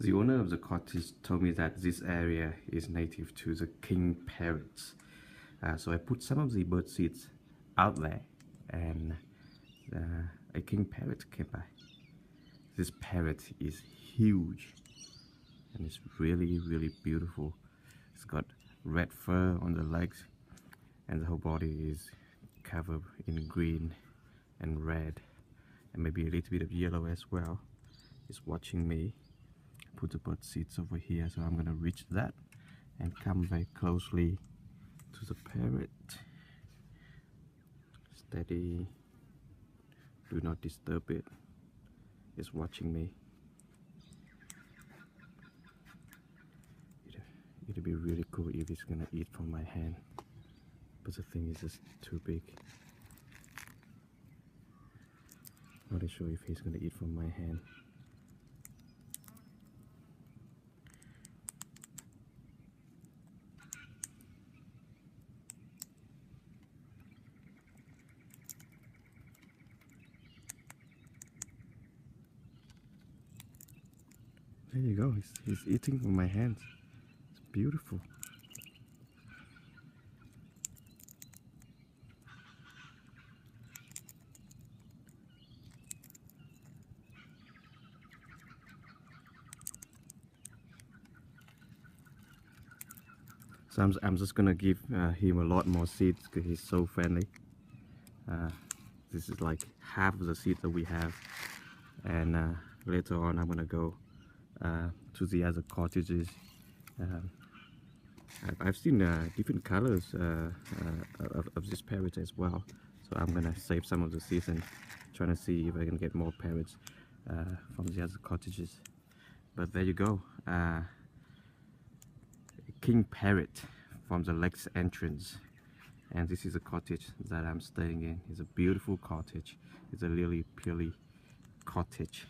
The owner of the cottage told me that this area is native to the king parrots. So I put some of the bird seeds out there, and a king parrot came by. This parrot is huge and it's really beautiful. It's got red fur on the legs and the whole body is covered in green and red and maybe a little bit of yellow as well. It's watching me. Put the bird seeds over here, so I'm gonna reach that and come very closely to the parrot. Steady, do not disturb it. It's watching me. It'd be really cool if it's gonna eat from my hand, but the thing is just too big. Not sure if he's gonna eat from my hand. There you go, he's eating from my hands. It's beautiful. So I'm just gonna give him a lot more seeds because he's so friendly. This is like half of the seeds that we have, and later on I'm gonna go to the other cottages. I've seen different colors of this parrot as well, so I'm gonna save some of the seeds and trying to see if I can get more parrots from the other cottages. But there you go, king parrot from the lake's entrance, and this is a cottage that I'm staying in. It's a beautiful cottage. It's a really cottage.